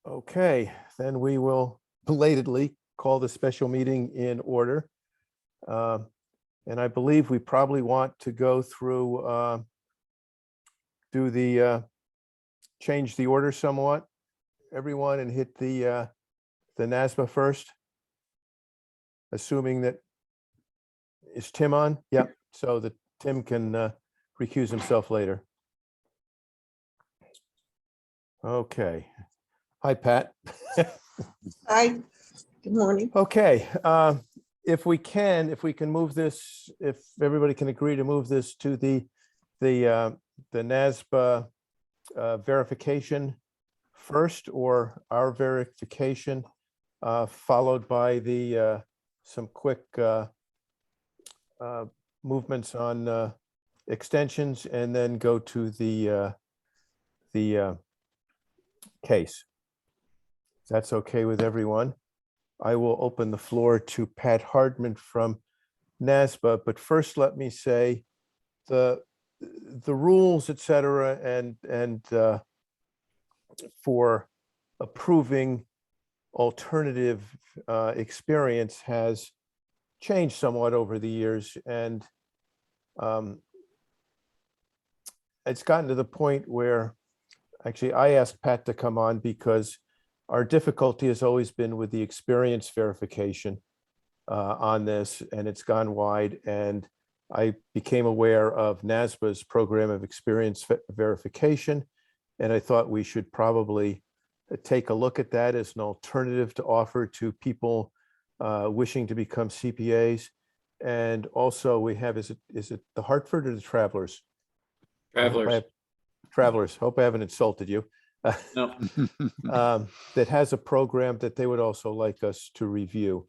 Okay, then we will belatedly call the special meeting in order. And I believe we probably want to go through, change the order somewhat, everyone, and hit the NASBA first. Assuming that, is Tim on? Yep, so that Tim can recuse himself later. Okay. Hi, Pat. Hi, good morning. Okay, if we can move this, if everybody can agree to move this to the NASBA verification first, or our verification, followed by the some quick movements on extensions, and then go to the case. That's okay with everyone. I will open the floor to Pat Hardman from NASBA, but first let me say the rules, et cetera, and for approving alternative experience has changed somewhat over the years, and it's gotten to the point where actually I asked Pat to come on because our difficulty has always been with the experience verification on this, and it's gone wide. And I became aware of NASBA's program of experience verification, and I thought we should probably take a look at that as an alternative to offer to people wishing to become CPAs. And also we have, is it the Hartford or the Travelers? Travelers. Hope I haven't insulted you. No. That has a program that they would also like us to review.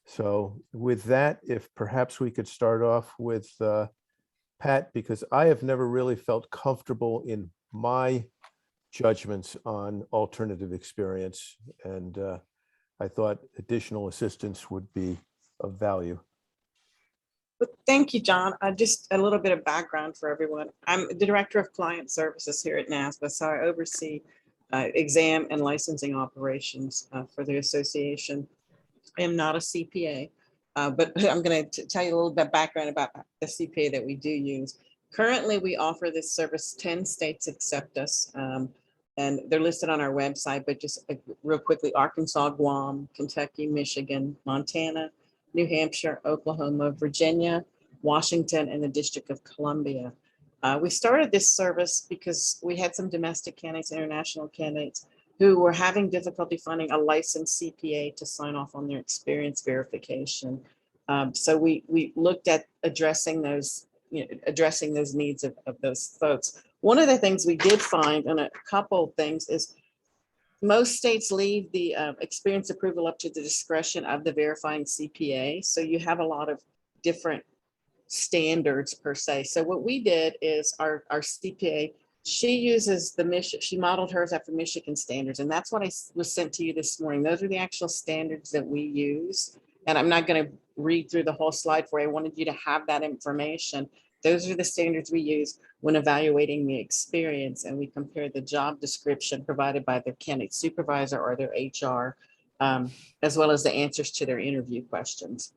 So with that, if perhaps we could start off with Pat, because I have never really felt comfortable in my judgments on alternative experience, and I thought additional assistance would be of value. Thank you, John. Just a little bit of background for everyone. I'm the Director of Client Services here at NASBA, so I oversee exam and licensing operations for the association. I am not a CPA, but I'm going to tell you a little bit of background about the CPA that we do use. Currently, we offer this service. 10 states accept us, and they're listed on our website, but just real quickly: Arkansas, Guam, Kentucky, Michigan, Montana, New Hampshire, Oklahoma, Virginia, Washington, and the District of Columbia. We started this service because we had some domestic candidates, international candidates, who were having difficulty finding a licensed CPA to sign off on their experience verification. So we looked at addressing those needs of those folks. One of the things we did find, and a couple of things, is most states leave the experience approval up to the discretion of the verifying CPA. So you have a lot of different standards per se. So what we did is our CPA, she uses she modeled hers after Michigan standards. And that's what I was sent to you this morning. Those are the actual standards that we use. And I'm not going to read through the whole slide for you. I wanted you to have that information. Those are the standards we use when evaluating the experience, and we compare the job description provided by their candidate supervisor or their HR, as well as the answers to their interview questions.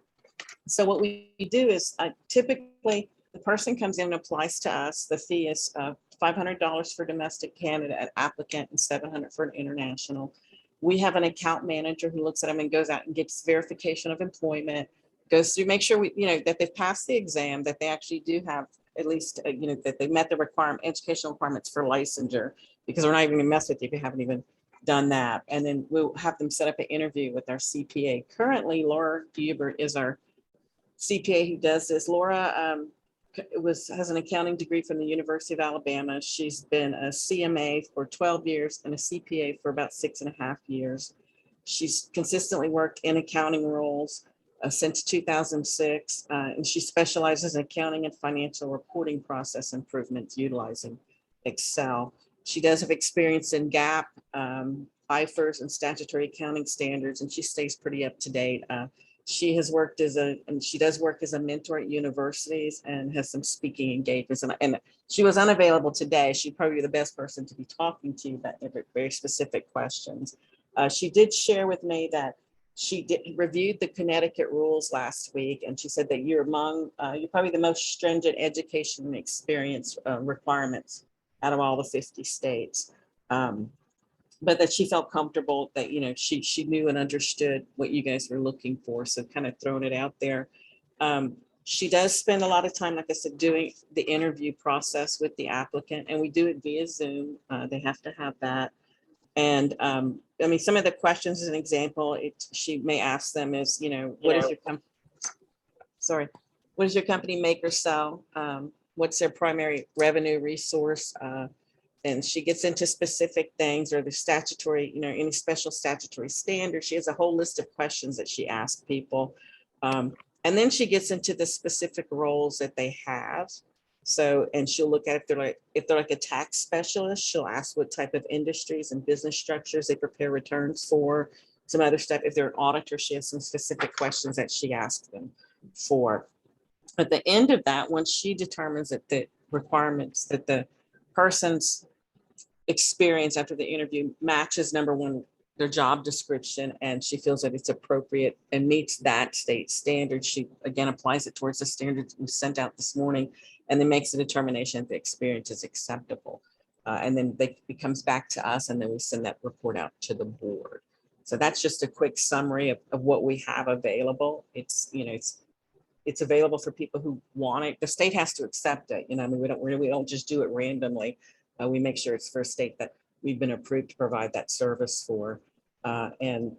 So what we do is typically the person comes in and applies to us. The fee is $500 for domestic candidate applicant and $700 for an international. We have an account manager who looks at them and goes out and gets verification of employment, goes through, make sure that they've passed the exam, that they actually do have at least, that they met the educational requirements for licensure, because we're not even gonna mess with you if you haven't even done that. And then we'll have them set up an interview with our CPA. Currently, Laura Hubert is our CPA who does this. Laura has an accounting degree from the University of Alabama. She's been a CMA for 12 years and a CPA for about 6.5 years. She's consistently worked in accounting roles since 2006, and she specializes in accounting and financial reporting process improvements utilizing Excel. She does have experience in GAAP, IFRS, and statutory accounting standards, and she stays pretty up to date. She has worked and she does work as a mentor at universities and has some speaking engagements. And she was unavailable today. She'd probably be the best person to be talking to you about very specific questions. She did share with me that she reviewed the Connecticut rules last week, and she said that you're probably the most stringent education and experience requirements out of all the 50 states. But that she felt comfortable that, she knew and understood what you guys were looking for. So kind of throwing it out there. She does spend a lot of time, like I said, doing the interview process with the applicant, and we do it via Zoom. They have to have that. And I mean, some of the questions, as an example, she may ask them is, what is your company make or sell? What's their primary revenue resource? And she gets into specific things, or the statutory, any special statutory standards. She has a whole list of questions that she asks people. And then she gets into the specific roles that they have. So, and she'll look at if they're like a tax specialist, she'll ask what type of industries and business structures they prepare returns for. Some other stuff. If they're an auditor, she has some specific questions that she asks them for. At the end of that, once she determines that the requirements that the person's experience after the interview matches, number one, their job description, and she feels that it's appropriate and meets that state standard, she again applies it towards the standards we sent out this morning, and then makes a determination if the experience is acceptable. And then it comes back to us, and then we send that report out to the board. So that's just a quick summary of what we have available. It's available for people who want it. The state has to accept it. I mean, we don't just do it randomly. We make sure it's for a state that we've been approved to provide that service for, and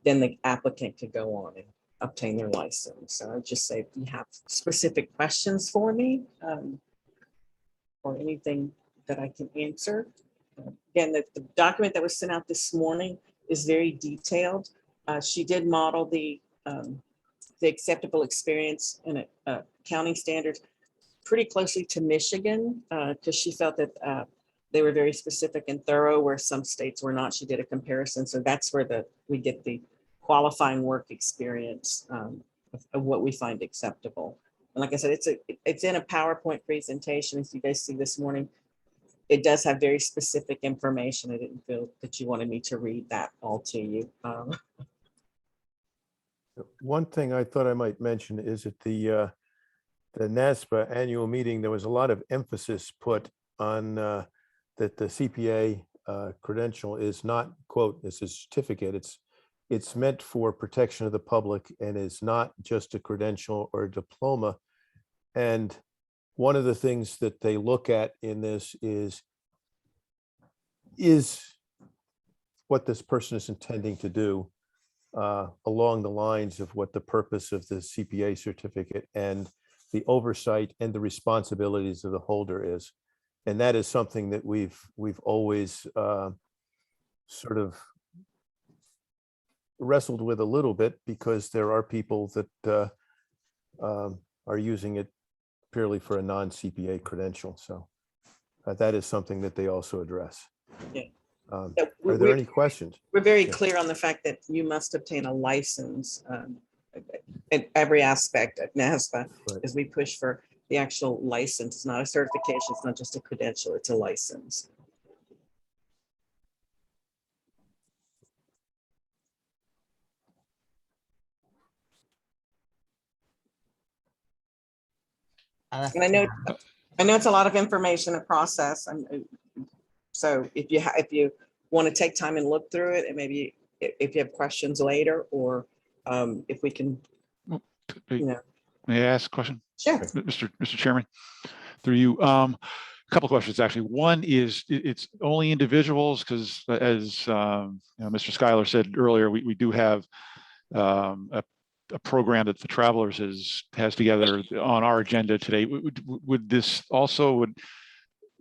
then the applicant could go on and obtain their license. So I'd just say, if you have specific questions for me, or anything that I can answer. Again, the document that was sent out this morning is very detailed. She did model the acceptable experience in accounting standards pretty closely to Michigan, because she felt that they were very specific and thorough, where some states were not. She did a comparison. So that's where we get the qualifying work experience of what we find acceptable. And like I said, it's in a PowerPoint presentation. As you guys see this morning, it does have very specific information. I didn't feel that you wanted me to read that all to you. One thing I thought I might mention is at the NASPA annual meeting, there was a lot of emphasis put on that the CPA credential is not, quote, it's a certificate. It's meant for protection of the public and is not just a credential or a diploma. And one of the things that they look at in this is what this person is intending to do along the lines of what the purpose of the CPA certificate and the oversight and the responsibilities of the holder is. And that is something that we've always sort of wrestled with a little bit, because there are people that are using it purely for a non-CPA credential. So that is something that they also address. Yeah. Are there any questions? We're very clear on the fact that you must obtain a license in every aspect at NASPA, Right. as we push for the actual license. It's not a certification. It's not just a credential. It's a license. And I know it's a lot of information to process. So if you want to take time and look through it, and maybe if you have questions later, or if we can, May I ask a question? Sure. Mr. Chairman, through you. A couple of questions, actually. One is, it's only individuals, because as Mr. Schuyler said earlier, we do have a program that the Travelers has together on our agenda today. Would this also,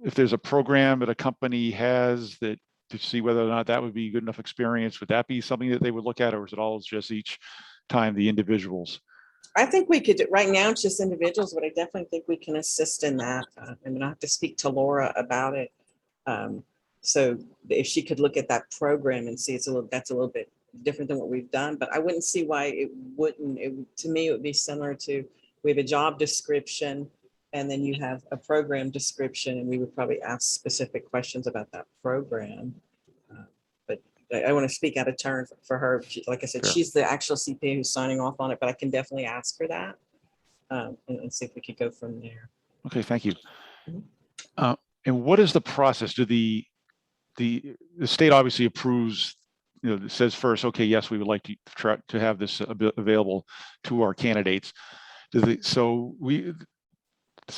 if there's a program that a company has that, to see whether or not that would be good enough experience, would that be something that they would look at, or is it all just each time the individuals? I think we could, right now it's just individuals, but I definitely think we can assist in that. I mean, I have to speak to Laura about it. So if she could look at that program and see, that's a little bit different than what we've done, but I wouldn't see why it wouldn't. To me, it would be similar to, we have a job description and then you have a program description, and we would probably ask specific questions about that program. But I want to speak out of turn for her. Like I said, Sure. she's the actual CPA who's signing off on it, but I can definitely ask her that and see if we could go from there. Okay, thank you. Mhm. And what is the process? Do the state obviously approves, it says first, okay, yes, we would like to try to have this available to our candidates. So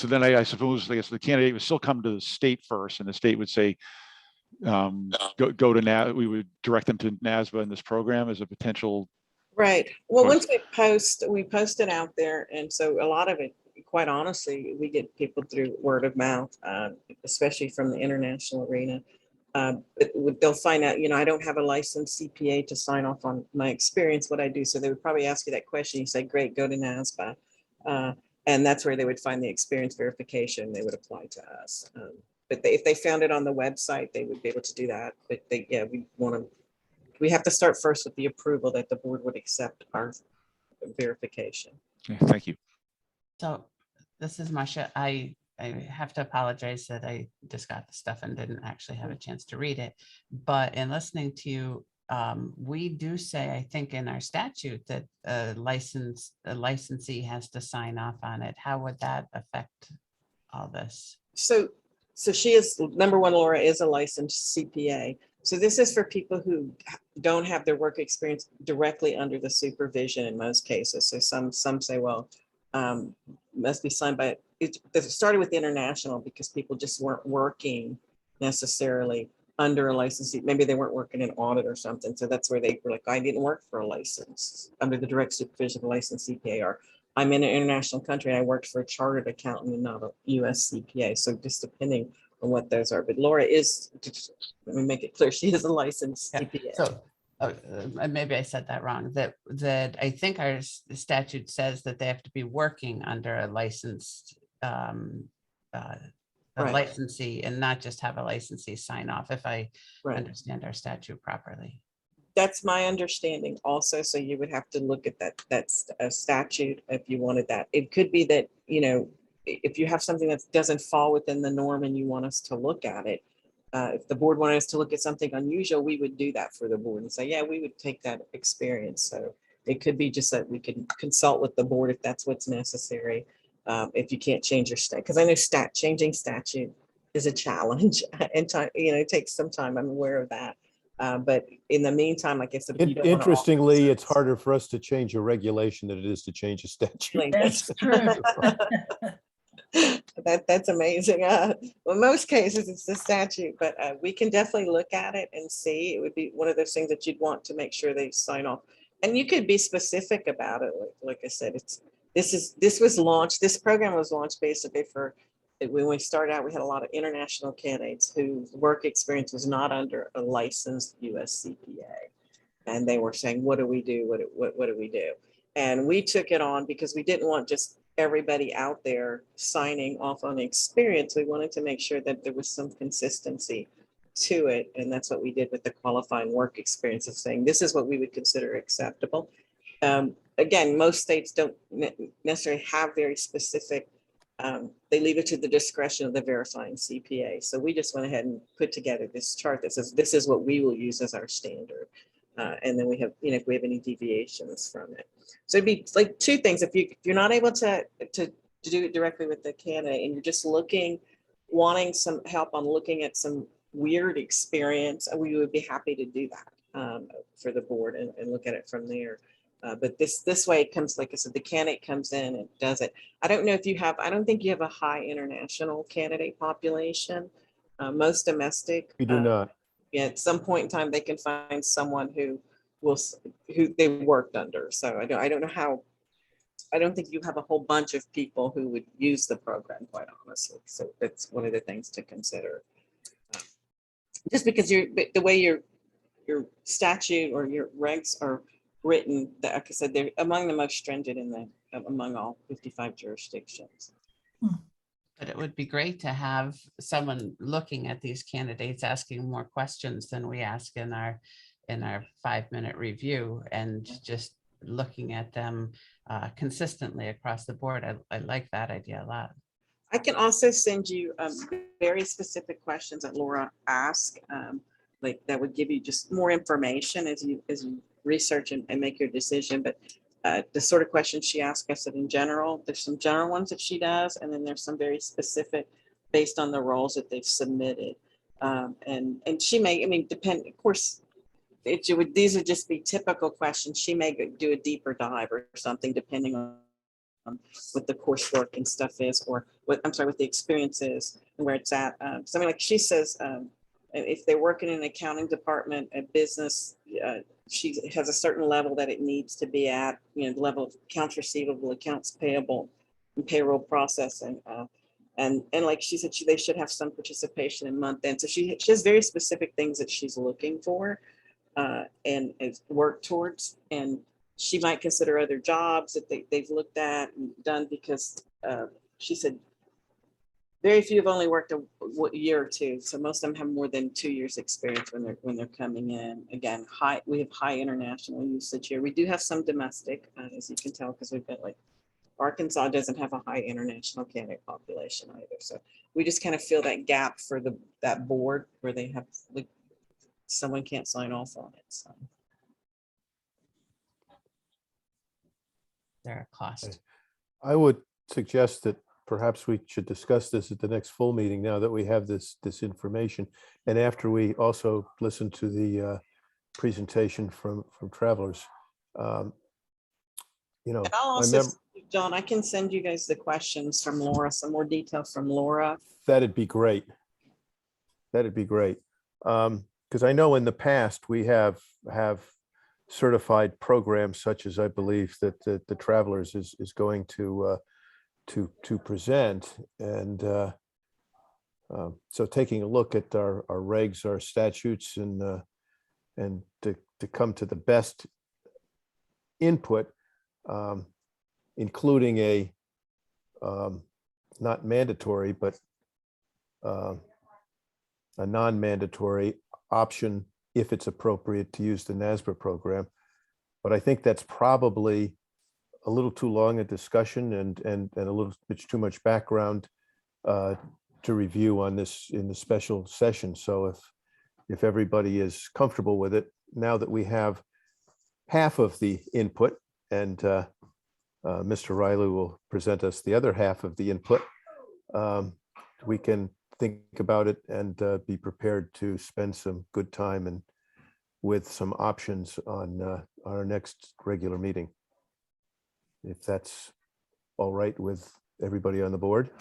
then I suppose, I guess the candidate would still come to the state first, and the state would say, go to NAS, we would direct them to NASBA in this program as a potential. Right. Well, Post. once we post it out there. And so a lot of it, quite honestly, we get people through word of mouth, especially from the international arena. They'll find out, I don't have a licensed CPA to sign off on my experience, what I do. So they would probably ask you that question. You say, great, go to NASBA. And that's where they would find the experience verification. They would apply to us. But if they found it on the website, they would be able to do that. But we have to start first with the approval that the board would accept our verification. Okay, thank you. So this is Marcia. I have to apologize that I just got the stuff and didn't actually have a chance to read it. But in listening to you, we do say, I think in our statute, that a licensee has to sign off on it. How would that affect all this? So she is, number one, Laura is a licensed CPA. So this is for people who don't have their work experience directly under the supervision in most cases. So some say, well, must be signed by, it started with international because people just weren't working necessarily under a licensee. Maybe they weren't working in audit or something. So that's where they were like, I didn't work for a license under the direct supervision of a licensed CPA, or I'm in an international country and I worked for a chartered accountant and not a US CPA. So just depending on what those are. But Laura is, let me make it clear, she is a licensed CPA. So maybe I said that wrong, that I think our statute says that they have to be working under a licensed Right. licensee, and not just have a licensee sign off, if I Right. understand our statute properly. That's my understanding also. So you would have to look at that. That's a statute if you wanted that. It could be that, if you have something that doesn't fall within the norm and you want us to look at it, if the board wanted us to look at something unusual, we would do that for the board and say, yeah, we would take that experience. So it could be just that we can consult with the board if that's what's necessary. If you can't change your state, because I know changing statute is a challenge and time, it takes some time. I'm aware of that. But in the meantime, like I said, if you don't wanna offer Interestingly, it's services- harder for us to change a regulation than it is to change a statute. That's true. That's amazing. Well, in most cases, it's the statute, but we can definitely look at it and see. It would be one of those things that you'd want to make sure they sign off. And you could be specific about it. Like I said, this program was launched basically when we started out, we had a lot of international candidates whose work experience was not under a licensed US CPA. And they were saying, what do we do? What do we do? And we took it on because we didn't want just everybody out there signing off on experience. We wanted to make sure that there was some consistency to it. And that's what we did with the qualifying work experience, of saying, this is what we would consider acceptable. Again, most states don't necessarily have very specific, they leave it to the discretion of the verifying CPA. So we just went ahead and put together this chart that says, this is what we will use as our standard. And then we have, if we have any deviations from it. So it'd be like two things. If you're not able to do it directly with the candidate and you're just wanting some help on looking at some weird experience, we would be happy to do that for the board and look at it from there. But this way it comes, like I said, the candidate comes in and does it. I don't know if I don't think you have a high international candidate population. Most domestic. We do not. At some point in time, they can find someone who they worked under. So I don't know how, I don't think you have a whole bunch of people who would use the program, quite honestly. So that's one of the things to consider. Just because the way your statute or your regs are written, like I said, they're among the most stringent among all 55 jurisdictions. But it would be great to have someone looking at these candidates asking more questions than we ask in our in our 5-minute review and just looking at them consistently across the board. I like that idea a lot. I can also send you very specific questions that Laura asked, like that would give you just more information as you research and make your decision. But the sort of questions she asked us, that in general, there's some general ones that she does, and then there's some very specific based on the roles that they've submitted. And she may, I mean, depend, of course, these would just be typical questions. She may do a deeper dive or something, depending on what the coursework and stuff is, or what the experience is and where it's at. Something like she says, if they work in an accounting department, a business, she has a certain level that it needs to be at, the level of accounts receivable, accounts payable, and payroll processing. And like she said, they should have some participation in month end. So she has very specific things that she's looking for and work towards. And she might consider other jobs that they've looked at and done, because she said very few have only worked a year or two. So most of them have more than 2 years experience when they're coming in. Again, we have high international usage here. We do have some domestic, as you can tell, because we've got like Arkansas doesn't have a high international candidate population either. So we just kind of fill that gap for that board where they have, like, someone can't sign off on it. So. They're a cost. I would suggest that perhaps we should discuss this at the next full meeting, now that we have this information, and after we also listen to the presentation from travelers. And I'll also, John, I can send you guys the questions from Laura, some more details from Laura. That'd be great. That'd be great. Because I know in the past we have certified programs, such as I believe that the Travelers is going to present. And so taking a look at our regs, our statutes, and to come to the best input, including a not mandatory, but a non-mandatory option if it's appropriate to use the NASBA program. But I think that's probably a little too long a discussion and a little bit too much background to review on this in the special session. So if everybody is comfortable with it, now that we have half of the input, and Mr. Riley will present us the other half of the input, we can think about it and be prepared to spend some good time and with some options on our next regular meeting. If that's all right with everybody on the board.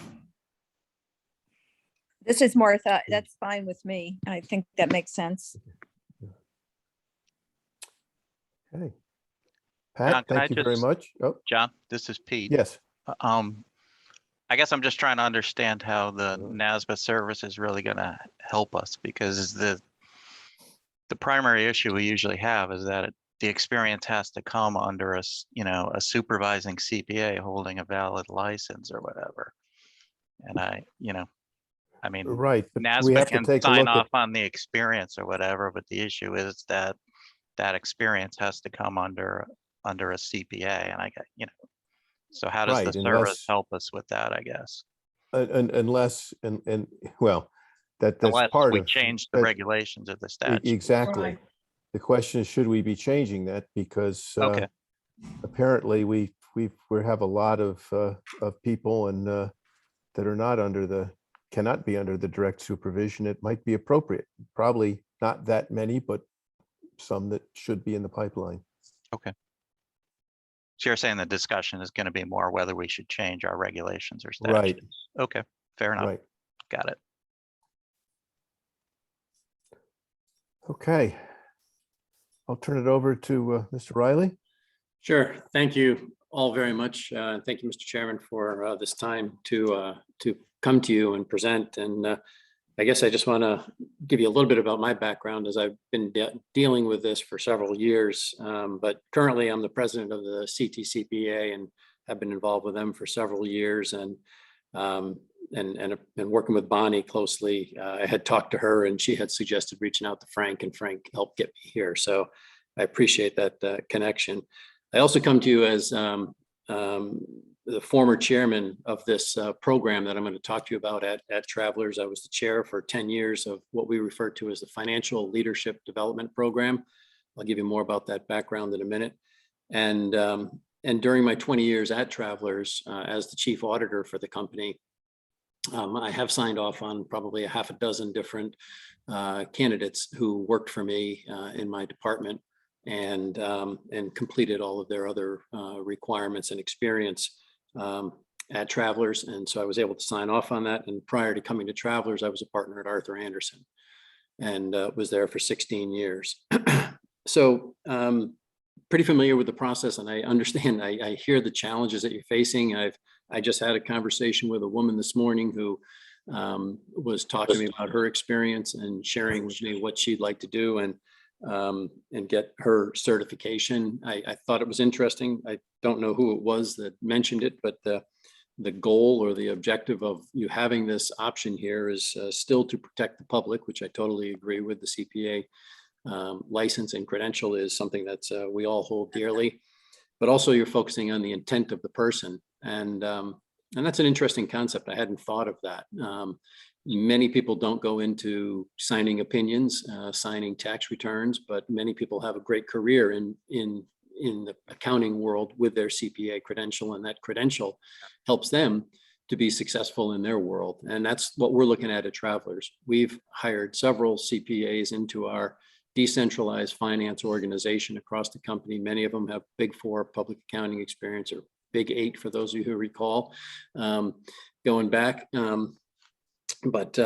This is Martha. That's fine with me. I think that makes sense. Okay. John, Pat, can I thank you very just- much. Oh, John, this is Pete. yes. I guess I'm just trying to understand how the NASBA service is really going to help us, because the primary issue we usually have is that the experience has to come under a supervising CPA holding a valid license or whatever. And I mean, Right. But we NASBA have to can take a sign look off on the experience or whatever, but the issue is that experience has to come under a CPA, and so how does the Right, service help us with that, I guess? Unless well, that's Unless part we of change the that- regulations of the statute. Exactly. Right. The question is, should we be changing that? Because Okay. apparently we have a lot of people and that are not cannot be under the direct supervision. It might be appropriate. Probably not that many, but some that should be in the pipeline. So you're saying the discussion is going to be more whether we should change our regulations or Right. statutes? Okay, fair enough. Right. Got it. Okay. I'll turn it over to Mr. Riley. Sure. Thank you all very much. Thank you, Mr. Chairman, for this time to come to you and present. And I guess I just want to give you a little bit about my background, as I've been dealing with this for several years. But currently, I'm the president of the Ctcpa and have been involved with them for several years. And working with Bonnie closely. I had talked to her and she had suggested reaching out to Frank, and Frank helped get me here. So I appreciate that connection. I also come to you as the former chairman of this program that I'm going to talk to you about at Travelers. I was the chair for 10 years of what we refer to as the Financial Leadership Development Program. I'll give you more about that background in a minute. And during my 20 years at Travelers as the chief auditor for the company, I have signed off on probably a half a dozen different candidates who worked for me in my department, and completed all of their other requirements and experience at Travelers. And so I was able to sign off on that. And prior to coming to Travelers, I was a partner at Arthur Andersen and was there for 16 years. So pretty familiar with the process, and I understand, I hear the challenges that you're facing. I just had a conversation with a woman this morning who was talking to me about her experience and sharing with me what she'd like to do and get her certification. I thought it was interesting. I don't know who it was that mentioned it, but the goal or the objective of you having this option here is still to protect the public, which I totally agree with. The CPA license and credential is something that we all hold dearly, but also you're focusing on the intent of the person. And that's an interesting concept. I hadn't thought of that. Many people don't go into signing opinions, signing tax returns, but many people have a great career in the accounting world with their CPA credential, and that credential helps them to be successful in their world. And that's what we're looking at Travelers. We've hired several CPAs into our decentralized finance organization across the company. Many of them have Big 4 public accounting experience, or Big 8 for those of you who recall, going back. But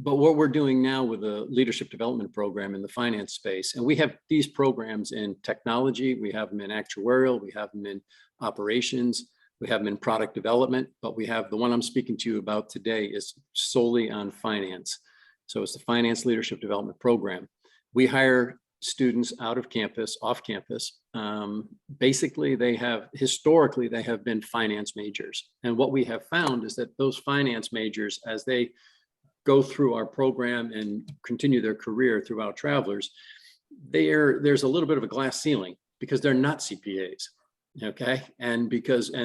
what we're doing now with the leadership development program in the finance space, and we have these programs in technology, we have them in actuarial, we have them in operations, we have them in product development, but we have the one I'm speaking to you about today is solely on finance. So it's the Finance Leadership Development Program. We hire students out of campus, off campus. Basically, historically, they have been finance majors. And what we have found is that those finance majors, as they go through our program and continue their career throughout Travelers, there's a little bit of a glass ceiling because they're not CPAs. Okay. And because our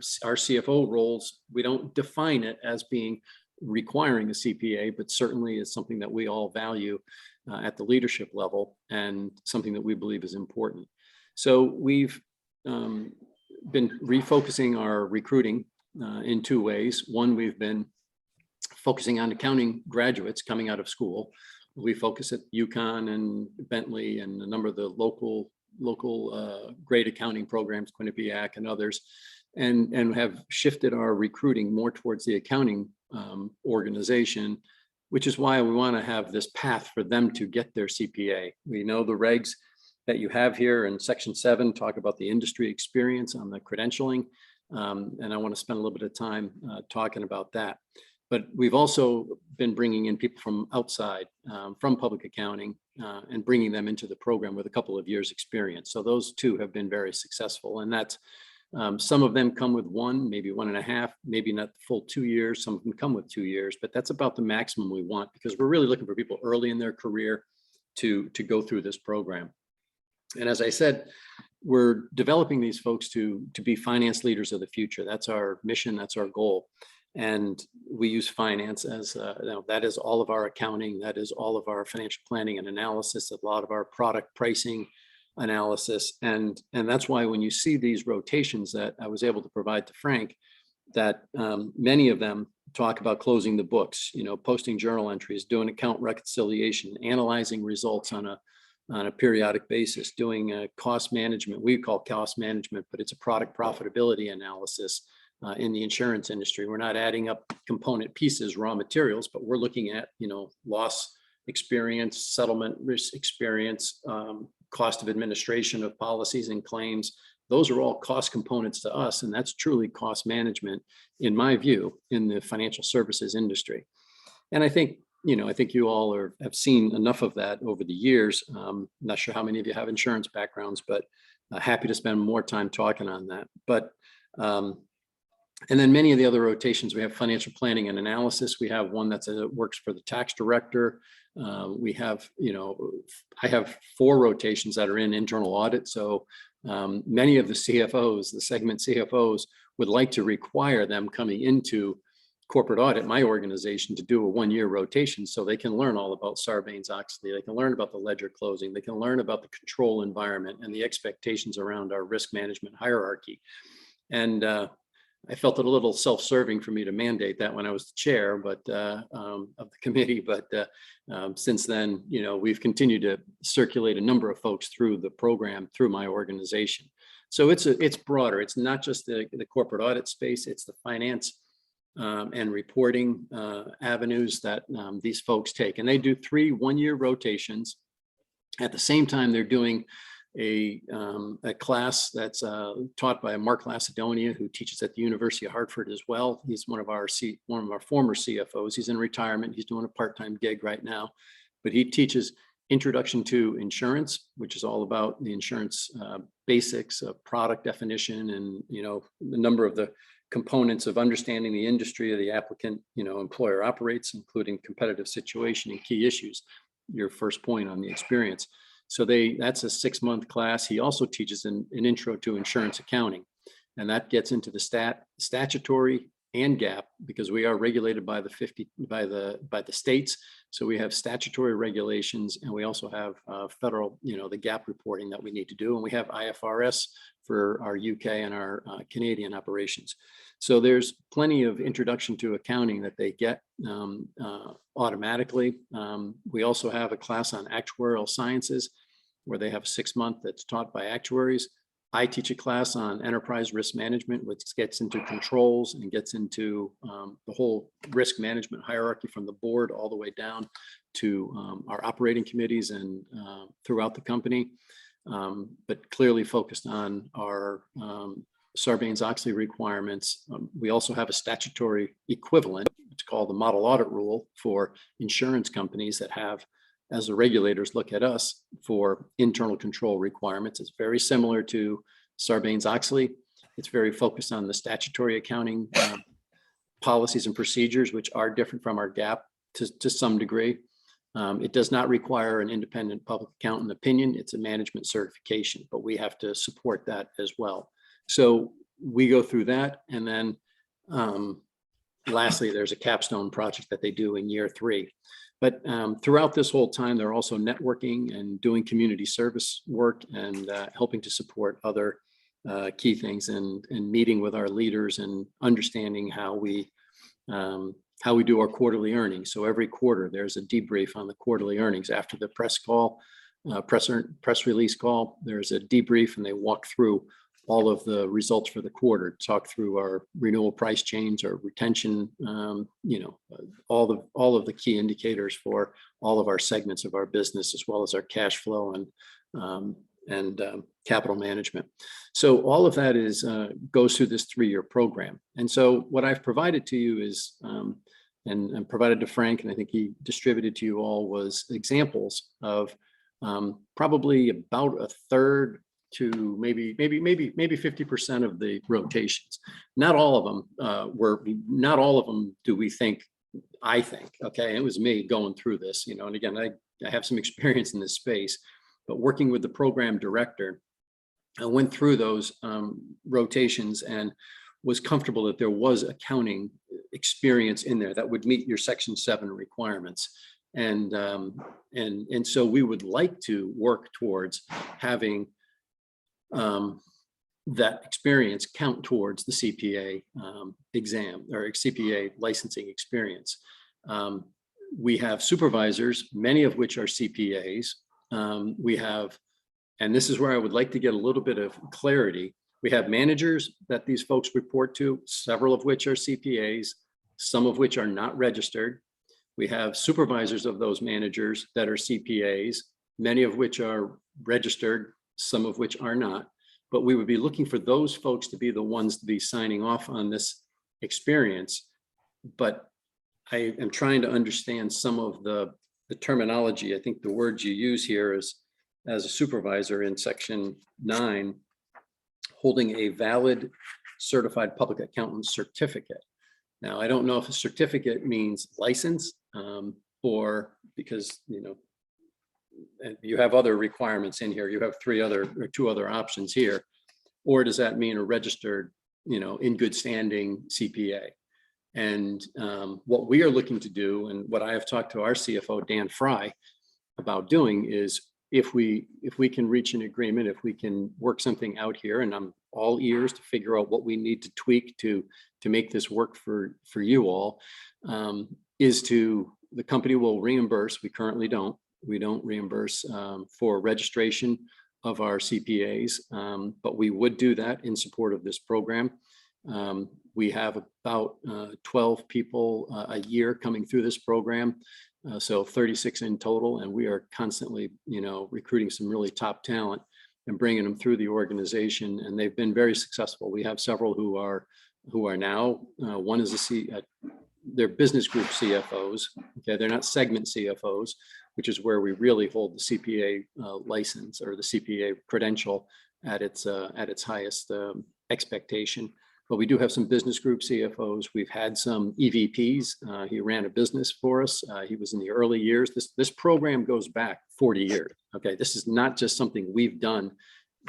CFO roles, we don't define it as being requiring a CPA, but certainly is something that we all value at the leadership level and something that we believe is important. So we've been refocusing our recruiting in two ways. One, we've been focusing on accounting graduates coming out of school. We focus at UConn and Bentley and a number of the local great accounting programs, Quinnipiac and others, and have shifted our recruiting more towards the accounting organization, which is why we want to have this path for them to get their CPA. We know the regs that you have here in Section 7 talk about the industry experience on the credentialing, and I want to spend a little bit of time talking about that. But we've also been bringing in people from outside, from public accounting, and bringing them into the program with a couple of years experience. So those two have been very successful, and that's some of them come with 1, maybe 1.5, maybe not the full 2 years. Some of them come with 2 years, but that's about the maximum we want because we're really looking for people early in their career to go through this program. And as I said, we're developing these folks to be finance leaders of the future. That's our mission. That's our goal. And we use finance as that is all of our accounting. That is all of our financial planning and analysis, a lot of our product pricing analysis. And that's why when you see these rotations that I was able to provide to Frank, that many of them talk about closing the books, posting journal entries, doing account reconciliation, analyzing results on a periodic basis, doing cost management. We call cost management, but it's a product profitability analysis in the insurance industry. We're not adding up component pieces, raw materials, but we're looking at, loss experience, settlement risk experience, cost of administration of policies and claims. Those are all cost components to us, and that's truly cost management, in my view, in the financial services industry. And I think you all have seen enough of that over the years. Not sure how many of you have insurance backgrounds, but happy to spend more time talking on that. But And then many of the other rotations, we have financial planning and analysis. We have one that's works for the tax director. We have, I have 4 rotations that are in internal audit. So many of the CFOs, the segment CFOs, would like to require them coming into corporate audit, my organization, to do a 1-year rotation so they can learn all about Sarbanes-Oxley. They can learn about the ledger closing. They can learn about the control environment and the expectations around our risk management hierarchy. And I felt it a little self-serving for me to mandate that when I was the chair, but of the committee. But since then, we've continued to circulate a number of folks through the program, through my organization. So it's broader. It's not just the corporate audit space. It's the finance and reporting avenues that these folks take. And they do 3 1-year rotations. At the same time, they're doing a class that's taught by Mark Lacedonia, who teaches at the University of Hartford as well. He's one of our former CFOs. He's in retirement. He's doing a part-time gig right now, but he teaches Introduction to Insurance, which is all about the insurance basics of product definition and the number of the components of understanding the industry of the applicant employer operates, including competitive situation and key issues. Your first point on the experience. So that's a 6-month class. He also teaches an intro to insurance accounting, and that gets into the statutory and GAAP, because we are regulated by the states. So we have statutory regulations, and we also have federal, the GAAP reporting that we need to do, and we have IFRS for our UK and our Canadian operations. So there's plenty of introduction to accounting that they get automatically. We also have a class on actuarial sciences where they have a 6-month that's taught by actuaries. I teach a class on enterprise risk management, which gets into controls and gets into the whole risk management hierarchy from the board all the way down to our operating committees and throughout the company, but clearly focused on our Sarbanes-Oxley requirements. We also have a statutory equivalent. It's called the model audit rule for insurance companies that have, as the regulators look at us for internal control requirements. It's very similar to Sarbanes-Oxley. It's very focused on the statutory accounting policies and procedures, which are different from our GAAP to some degree. It does not require an independent public accountant opinion. It's a management certification, but we have to support that as well. So we go through that. And then lastly, there's a capstone project that they do in year 3. But throughout this whole time, they're also networking and doing community service work and helping to support other key things and meeting with our leaders and understanding how we do our quarterly earnings. So every quarter, there's a debrief on the quarterly earnings. After the press call, press release call, there's a debrief, and they walk through all of the results for the quarter, talk through our renewal price change, our retention, all of the key indicators for all of our segments of our business, as well as our cash flow and capital management. So all of that goes through this 3-year program. And so what I've provided to you is, and provided to Frank, and I think he distributed to you all, was examples of probably about 1/3 to maybe 50% of the rotations. Not all of them not all of them do we think, I think, okay, it was me going through this, and again, I have some experience in this space, but working with the program director, I went through those rotations and was comfortable that there was accounting experience in there that would meet your Section 7 requirements. And so we would like to work towards having that experience count towards the CPA exam or CPA licensing experience. We have supervisors, many of which are CPAs. We have, and this is where I would like to get a little bit of clarity. We have managers that these folks report to, several of which are CPAs, some of which are not registered. We have supervisors of those managers that are CPAs, many of which are registered, some of which are not, but we would be looking for those folks to be the ones to be signing off on this experience. But I am trying to understand some of the terminology. I think the words you use here is, as a supervisor in Section 9, holding a valid Certified Public Accountant Certificate. Now, I don't know if a certificate means license or because, you know, and you have other requirements in here. You have two other options here. Or does that mean a registered, you know, in good standing CPA? And what we are looking to do, and what I have talked to our CFO, Dan Fry, about doing is if we can reach an agreement, if we can work something out here, and I'm all ears to figure out what we need to tweak to make this work for you all, is to, the company will reimburse. We currently don't. We don't reimburse for registration of our CPAs, but we would do that in support of this program. We have about 12 people a year coming through this program, so 36 in total, and we are constantly, you know, recruiting some really top talent and bringing them through the organization, and they've been very successful. We have several who are now, one is they're business group CFOs. Okay, they're not segment CFOs, which is where we really hold the CPA license or the CPA credential at its highest expectation. But we do have some business group CFOs. We've had some EVPs. He ran a business for us. He was in the early years. This program goes back 40 years. Okay, this is not just something we've done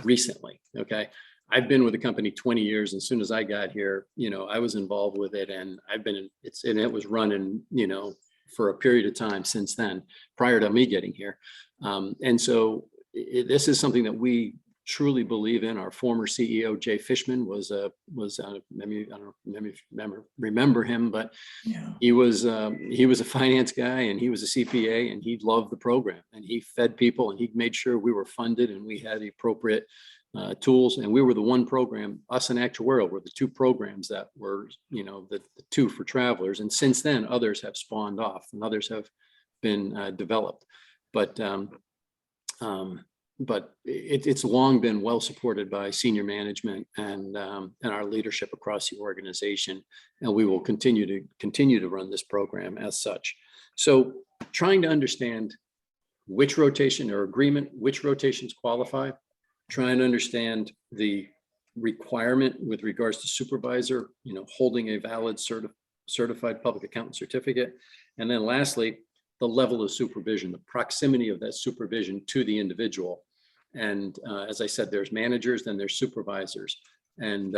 recently. Okay, I've been with the company 20 years. And as soon as I got here, you know, I was involved with it, and it was running, you know, for a period of time since then, prior to me getting here. And so this is something that we truly believe in. Our former CEO, Jay Fishman, maybe, I don't know if you remember him, but yeah, he was a finance guy, and he was a CPA, and he loved the program, and he fed people, and he made sure we were funded and we had the appropriate tools. And we were the one program, us and actuarial were the two programs that were, you know, the two for travelers. And since then, others have spawned off and others have been developed. But it's long been well supported by senior management and our leadership across the organization, and we will continue to run this program as such. So, trying to understand which rotation or agreement, which rotations qualify, trying to understand the requirement with regards to supervisor, you know, holding a valid certified public accountant certificate, and then lastly, the level of supervision, the proximity of that supervision to the individual. And as I said, there's managers, then there's supervisors. And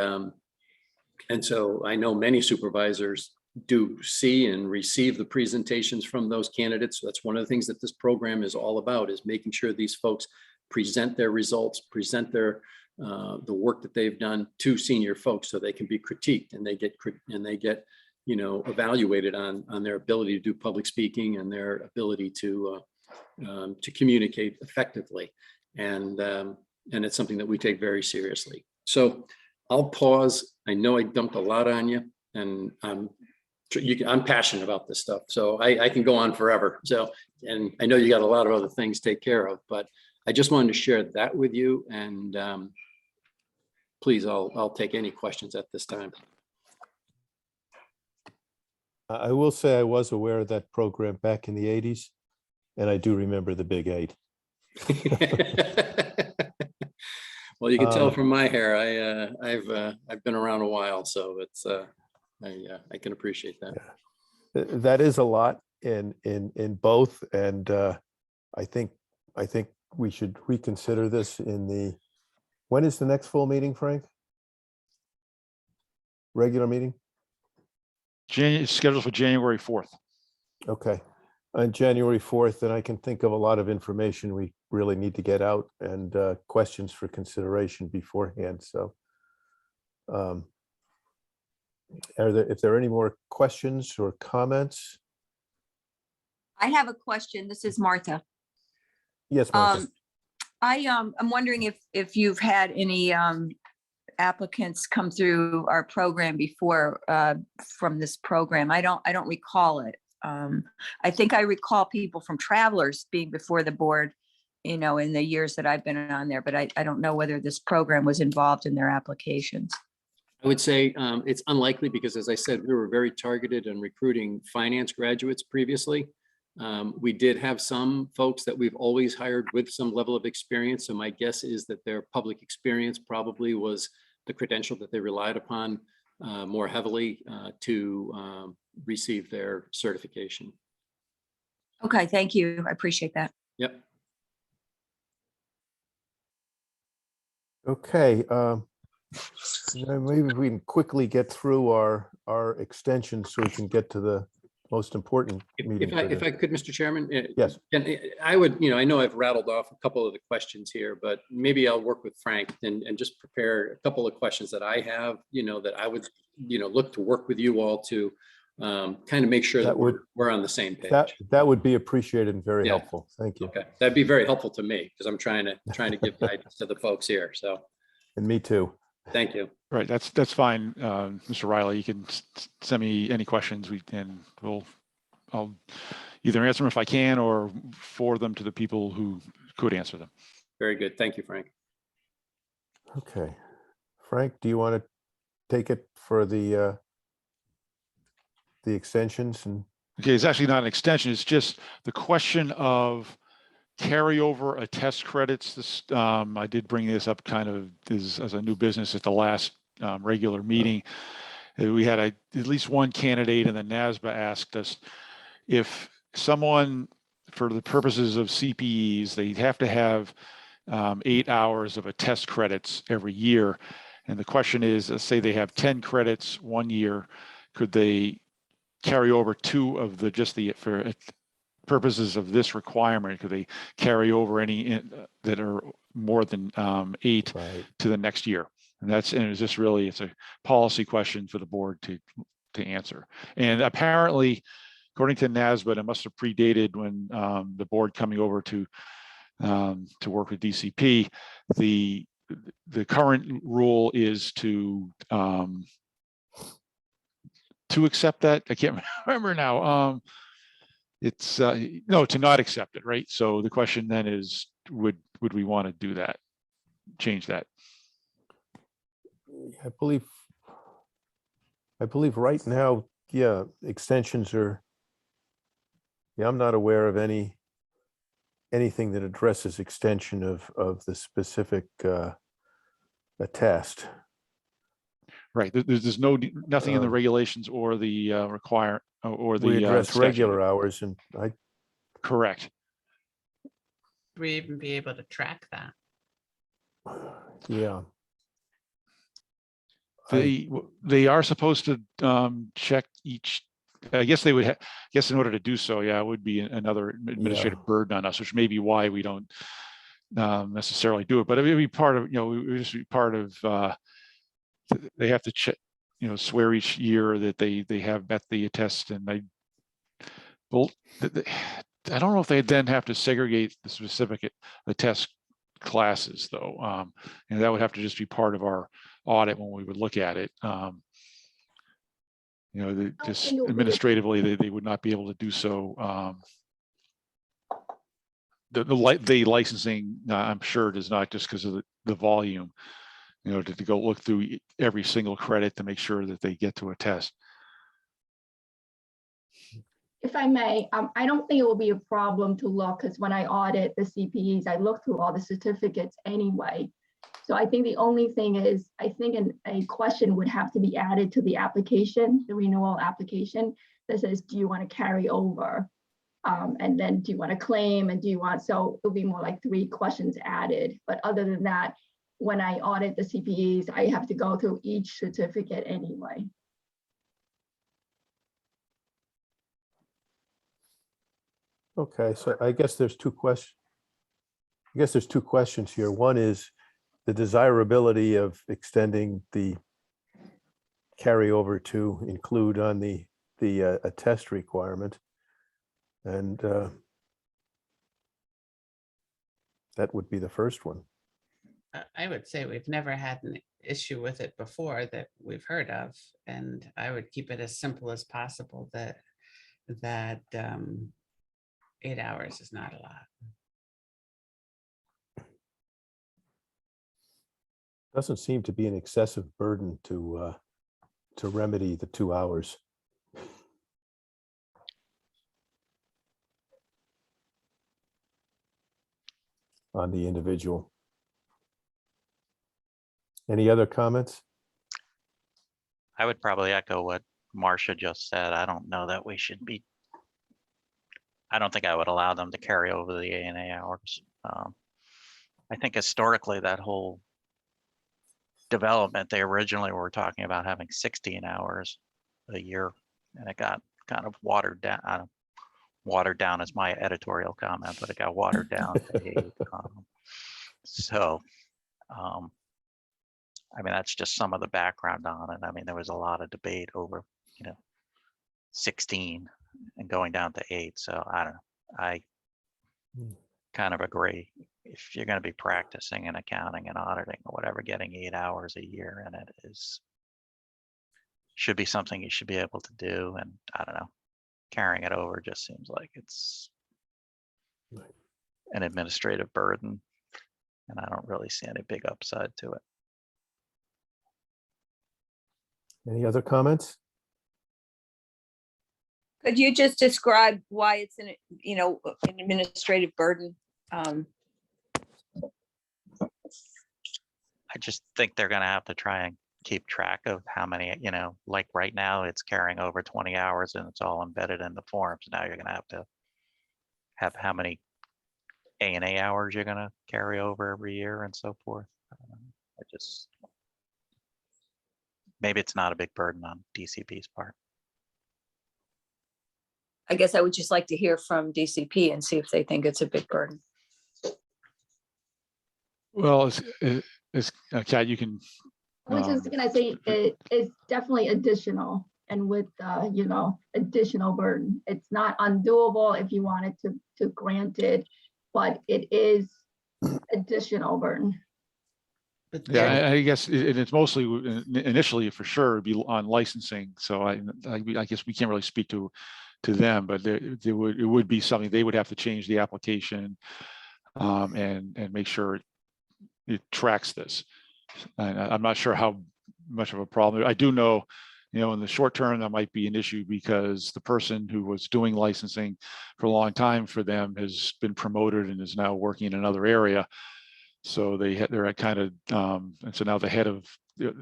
so I know many supervisors do see and receive the presentations from those candidates. So that's one of the things that this program is all about, is making sure these folks present their results, present their the work that they've done to senior folks, so they can be critiqued and they get you know, evaluated on their ability to do public speaking and their ability to communicate effectively. And it's something that we take very seriously. So I'll pause. I know I dumped a lot on you, and I'm passionate about this stuff, so I can go on forever. So, and I know you got a lot of other things to take care of, but I just wanted to share that with you. And please, I'll take any questions at this time. I will say I was aware of that program back in the 80s, and I do remember the Big 8. Well, you can tell from my hair, I've been around a while, so it's I can appreciate that. Yeah. That is a lot in both, and I think we should reconsider this when is the next full meeting, Frank? Regular meeting? It's scheduled for January 4th. Okay, on January 4th, and I can think of a lot of information we really need to get out, and questions for consideration beforehand. So if there are any more questions or comments? I have a question. This is Martha. Yes, Martha. I'm wondering if you've had any applicants come through our program before from this program. I don't recall it. I think I recall people from Travelers being before the board, you know, in the years that I've been on there, but I don't know whether this program was involved in their applications. I would say it's unlikely, because as I said, we were very targeted in recruiting finance graduates previously. We did have some folks that we've always hired with some level of experience. So my guess is that their public experience probably was the credential that they relied upon more heavily to receive their certification. Okay, thank you. I appreciate that. Yep. Okay. Maybe we can quickly get through our extensions so we can get to the most important meeting. If I could, Mr. Chairman. Yes. And I would, I know I've rattled off a couple of the questions here, but maybe I'll work with Frank and just prepare a couple of questions that I have, that I would, look to work with you all to kind of make sure that we're on the same page. That would be appreciated and very Yeah. helpful. Thank you. Okay, that'd be very helpful to me because I'm trying to give guidance to the folks here. So And me too. thank you. Right, that's fine. Mr. Riley, you can send me any questions I'll either answer them if I can or forward them to the people who could answer them. Very good. Thank you, Frank. Okay. Frank, do you want to take it for the extensions? And Okay, it's actually not an extension. It's just the question of carryover attest credits. This I did bring this up kind of as a new business at the last regular meeting. We had at least one candidate, and the NASBA asked us if someone, for the purposes of CPEs, they have to have 8 hours of attest credits every year. And the question is, let's say they have 10 credits 1 year, could they carry over 2 of for purposes of this requirement, could they carry over any that are more than 8 right. to the next year? And it's a policy question for the board to answer. And apparently, according to NASBA, it must have predated when the board coming over to work with DCP. The current rule is to accept that. I can't remember now. It's no, to not accept it, right? So the question then is, would we want to do that, change that? I believe right now, yeah, extensions are, I'm not aware of anything that addresses extension of the specific attest. Right. There's nothing in the regulations or the We address statute. regular hours, and Correct. Would we even be able to track that? yeah. They are supposed to check each. I guess they would. Guess in order to do so, yeah, it would be another administrative burden on us, which may be why we don't necessarily do it. But it would be part of. It would just be part of. They have to check. Swear each year that they have met the attest, and I don't know if they then have to segregate the specific attest classes, though. And that would have to just be part of our audit when we would look at it. Just administratively, they would not be able to do so. The licensing, I'm sure, does not, just because of the volume, to go look through every single credit to make sure that they get to a test. If I may, I don't think it will be a problem to look, because when I audit the CPEs, I look through all the certificates anyway. So I think the only thing is, I think a question would have to be added to the application, the renewal application, that says, do you want to carry over? And then do you want to claim, and do you want, so it'll be more like 3 questions added. But other than that, when I audit the CPEs, I have to go through each certificate anyway. Okay, so I guess there's 2 questions. There's 2 questions here. One is the desirability of extending the carryover to include on the attest requirement, and that would be the first one. I would say we've never had an issue with it before that we've heard of, and I would keep it as simple as possible, that 8 hours is not a lot. Doesn't seem to be an excessive burden to remedy the 2 hours. On the individual. Any other comments? I would probably echo what Marcia just said. I don't know that we should be, I don't think I would allow them to carry over the A&A hours. I think historically that whole development, they originally were talking about having 16 hours a year, and it got kind of watered down. Watered down is my editorial comment, but it got watered down to 8. I mean, that's just some of the background on it. I mean, there was a lot of debate over, 16 and going down to 8. So I don't know. I kind of agree. If you're going to be practicing in accounting and auditing or whatever, getting 8 hours a year in it should be something you should be able to do. And I don't know, carrying it over just seems like it's an administrative burden, and I don't really see any big upside to it. Any other comments? Could you just describe why it's an administrative burden? I just think they're going to have to try and keep track of how many, like right now it's carrying over 20 hours and it's all embedded in the forms. Now you're going to have how many A&A hours you're going to carry over every year and so forth. Maybe it's not a big burden on DCP's part. I guess I would just like to hear from DCP and see if they think it's a big burden. Well, Kat, you can. I was just gonna say it is definitely additional, and with additional burden. It's not undoable if you wanted to grant it, but it is additional burden. But Yeah, I guess it's mostly initially for sure be on licensing. So I guess we can't really speak to them, but it would be something they would have to change the application and make sure it tracks this. And I'm not sure how much of a problem. I do know, in the short term, that might be an issue because the person who was doing licensing for a long time for them has been promoted and is now working in another area. So they're kind of, and so now the head of,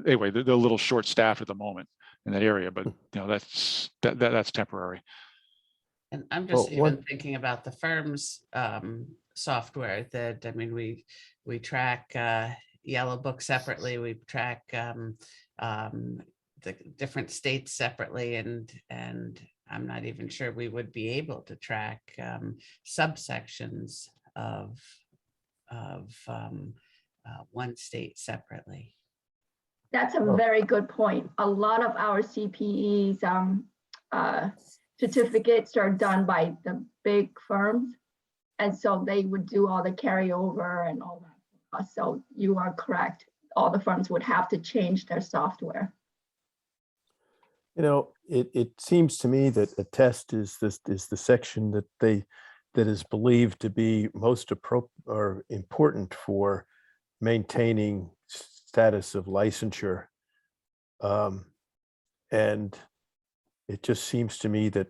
anyway, they're a little short staffed at the moment in that area, but that's temporary. And I'm just Well, even thinking about the firm's software that, I mean, we track Yellow Book separately, we track the different states separately, and I'm not even sure we would be able to track subsections of one state separately. That's a very good point. A lot of our CPEs certificates are done by the big firms. And so they would do all the carryover and all that. So you are correct. All the firms would have to change their software. It seems to me that a test is the section that is believed to be most important for maintaining status of licensure. And it just seems to me that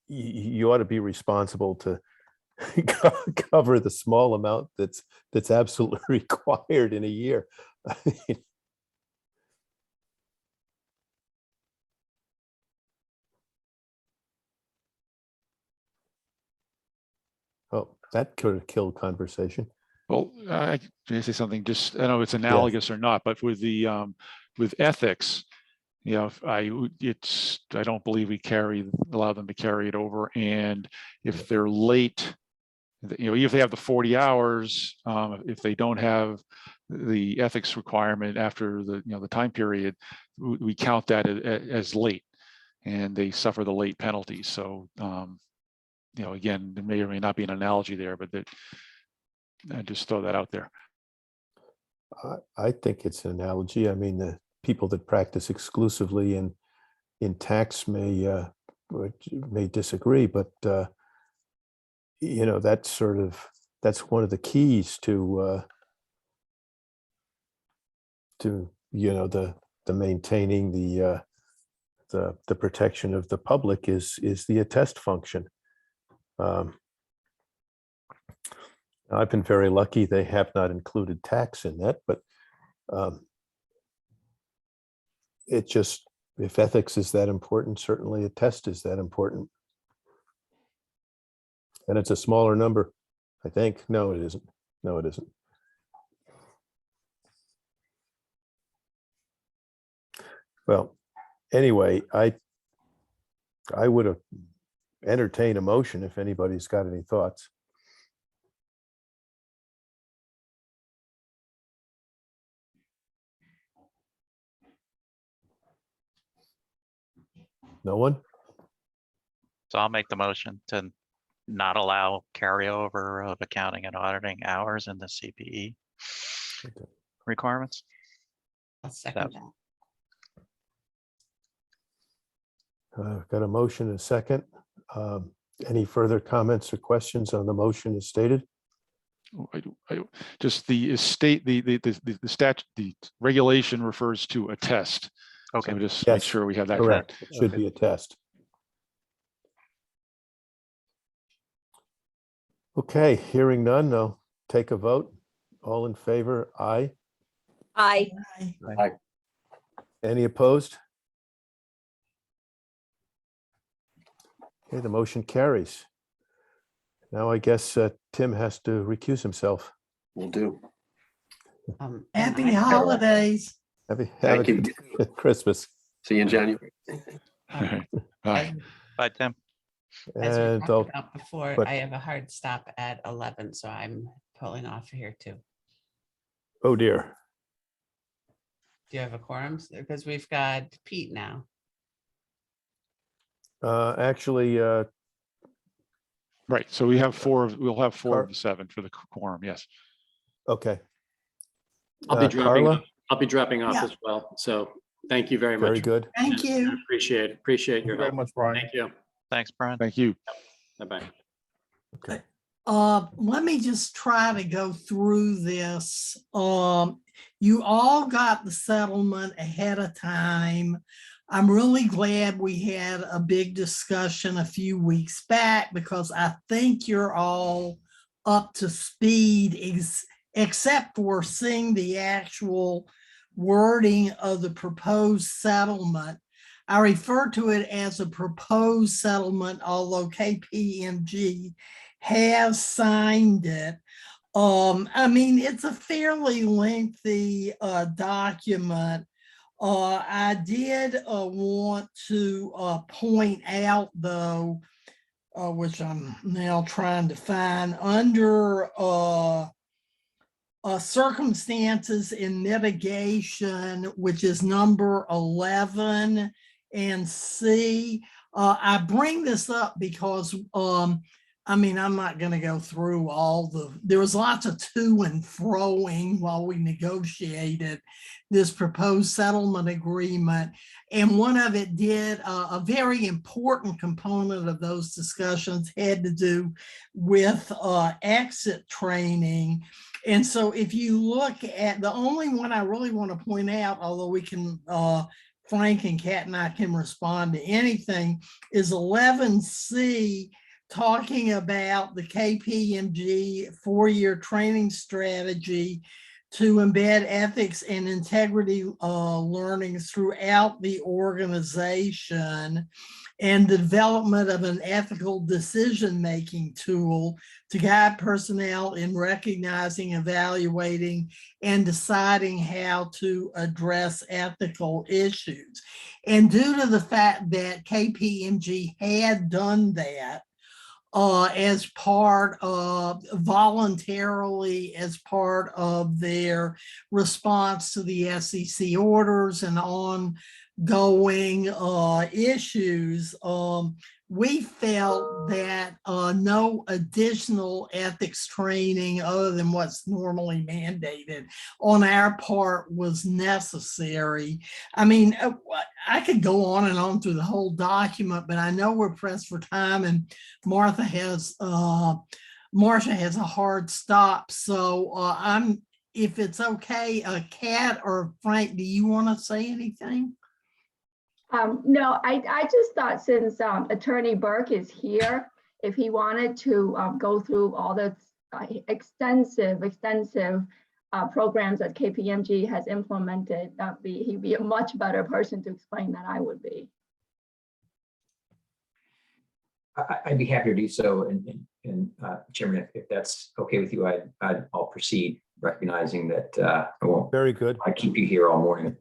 you ought to be responsible to cover the small amount that's absolutely required in a year. Oh, that could have killed conversation. Well, I can say something. Just I don't know if it's analogous or not, but with the with ethics, I don't believe we allow them to carry it over. And if they're late, even if they have the 40 hours, if they don't have the ethics requirement after the time period, we count that as late, and they suffer the late penalty. So again, there may or may not be an analogy there, but I just throw that out there. I think it's an analogy. I mean, the people that practice exclusively in tax may disagree, but that's one of the keys to the maintaining the protection of the public is the attest function. I've been very lucky. They have not included tax in that, but it just, if ethics is that important, certainly a test is that important. And it's a smaller number, I think. No, it isn't. No, it isn't. Well, anyway, I would have entertained a motion if anybody's got any thoughts. No one? So I'll make the motion to not allow carryover of accounting and auditing hours in the CPE Okay. requirements. I'll second that. Got a motion and a second. Any further comments or questions on the motion as stated? Just the state, the statute, the regulation refers to a test. Okay. So just Yes, make sure we have that correct. correct. It should be a test. Okay, hearing none, no. Take a vote. All in favor, aye. Aye. Any opposed? Okay, the motion carries. Now I guess Tim has to recuse himself. Will do. And Happy I- holidays. Have a Thank you. good Christmas. See you in January. All right. Bye. Bye, Tim. As we And talked I'll, about before, but- I have a hard stop at 11, so I'm pulling off here too. oh dear. Do you have a quorum? Because we've got Pete now. Actually, Right. So we have we'll have four Car- of the 7 for the quorum. Yes. okay. I'll be dropping Carla? off. I'll be dropping off Yeah. as well. So thank you very much. Very good. Thank I you. appreciate your help. much, Brian. Thank you. Thanks, Brian. Thank you. Bye-bye. Okay. Let me just try to go through this. You all got the settlement ahead of time. I'm really glad we had a big discussion a few weeks back because I think you're all up to speed, except for seeing the actual wording of the proposed settlement. I refer to it as a proposed settlement, although KPMG has signed it. I mean, it's a fairly lengthy document. I did want to point out, though, which I'm now trying to find, under circumstances in mitigation, which is number 11 and C. I bring this up because I mean, I'm not going to go through there was lots of to and froing while we negotiated this proposed settlement agreement. And one of it did, a very important component of those discussions had to do with exit training. And so if you look at the only one I really want to point out, although we can, Frank and Kat and I can respond to anything, is 11C, talking about the KPMG 4-year training strategy to embed ethics and integrity learnings throughout the organization, and the development of an ethical decision-making tool to guide personnel in recognizing, evaluating, and deciding how to address ethical issues. And due to the fact that KPMG had done that, as part of voluntarily as part of their response to the SEC orders and ongoing issues, we felt that no additional ethics training other than what's normally mandated on our part was necessary. I mean, I could go on and on through the whole document, but I know we're pressed for time and Marcia has a hard stop. So if it's okay, Kat or Frank, do you want to say anything? No, I just thought since Attorney Burke is here, if he wanted to go through all the extensive programs that KPMG has implemented, he'd be a much better person to explain than I would be. I'd be happy to do so. And Chairman, if that's okay with you, I'll proceed, recognizing that I won't. Very good. I keep you here all morning.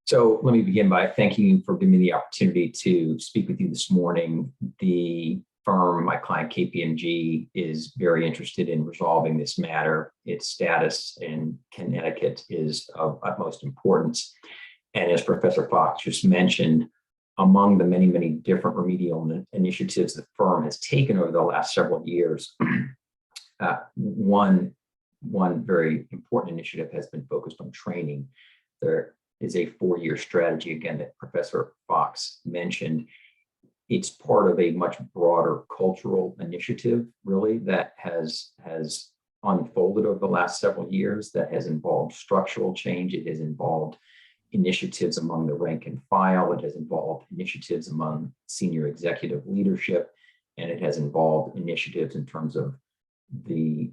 So let me begin by thanking you for giving me the opportunity to speak with you this morning. The firm, my client KPMG, is very interested in resolving this matter. Its status in Connecticut is of utmost importance. And as Professor Fox just mentioned, among the many, many different remedial initiatives the firm has taken over the last several years, one very important initiative has been focused on training. There is a 4-year strategy, again, that Professor Fox mentioned. It's part of a much broader cultural initiative, really, that has unfolded over the last several years, that has involved structural change. It has involved initiatives among the rank and file. It has involved initiatives among senior executive leadership, and it has involved initiatives in terms of the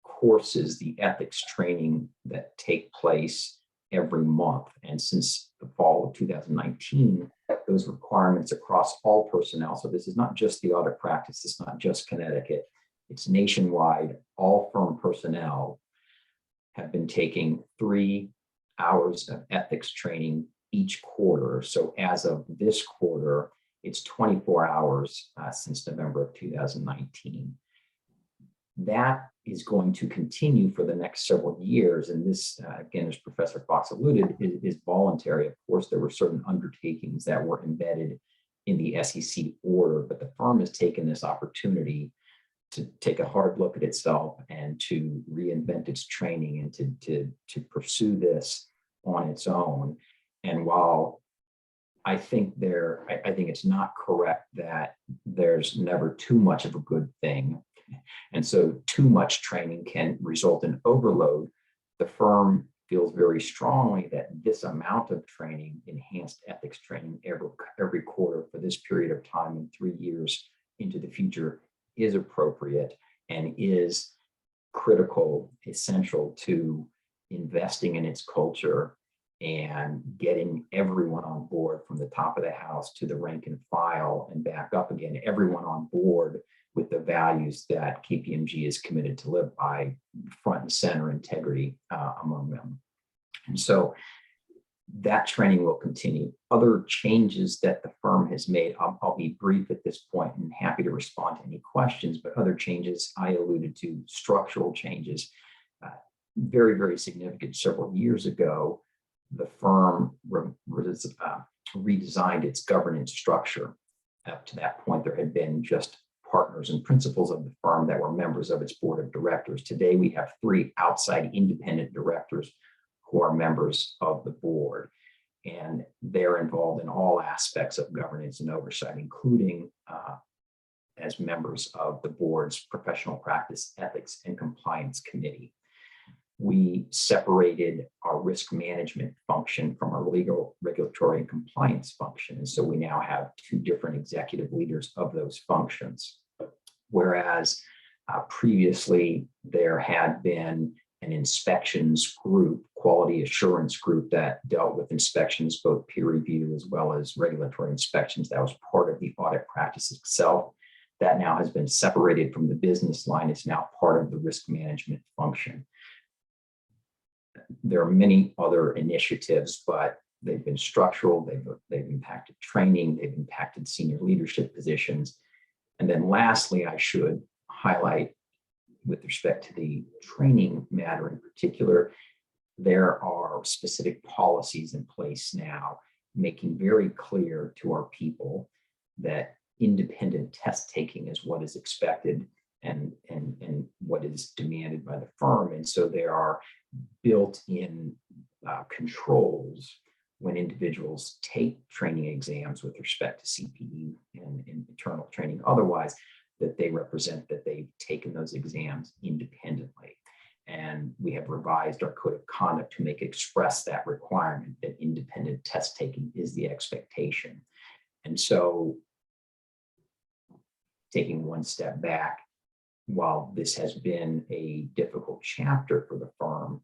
courses, the ethics training that take place every month. And since the fall of 2019, those requirements across all personnel. So this is not just the audit practice. It's not just Connecticut. It's nationwide. All firm personnel have been taking 3 hours of ethics training each quarter. So as of this quarter, it's 24 hours since November of 2019. That is going to continue for the next several years. And this, again, as Professor Fox alluded, is voluntary. Of course, there were certain undertakings that were embedded in the SEC order, but the firm has taken this opportunity to take a hard look at itself and to reinvent its training and to pursue this on its own. And while I think it's not correct that there's never too much of a good thing, and so too much training can result in overload, the firm feels very strongly that this amount of training, enhanced ethics training every quarter for this period of time and 3 years into the future, is appropriate and is critical, essential to investing in its culture and getting everyone on board from the top of the house to the rank and file and back up again, everyone on board with the values that KPMG is committed to live by, front and center integrity among them. And so that training will continue. Other changes that the firm has made, I'll be brief at this point and happy to respond to any questions, but other changes I alluded to, structural changes, very, very significant. Several years ago, the firm redesigned its governance structure. Up to that point, there had been just partners and principals of the firm that were members of its board of directors. Today, we have 3 outside independent directors who are members of the board, and they're involved in all aspects of governance and oversight, including as members of the board's professional practice, ethics, and compliance committee. We separated our risk management function from our legal, regulatory, and compliance function. And so we now have 2 different executive leaders of those functions. Whereas previously there had been an inspections group, quality assurance group that dealt with inspections, both peer review as well as regulatory inspections. That was part of the audit practice itself. That now has been separated from the business line. It's now part of the risk management function. There are many other initiatives, but they've been structural, they've impacted training, they've impacted senior leadership positions. And then lastly, I should highlight, with respect to the training matter in particular, there are specific policies in place now making very clear to our people that independent test taking is what is expected and what is demanded by the firm. And so there are built-in controls when individuals take training exams with respect to CPE and internal training otherwise, that they represent that they've taken those exams independently. And we have revised our code of conduct to make express that requirement that independent test taking is the expectation. And so taking one step back, while this has been a difficult chapter for the firm,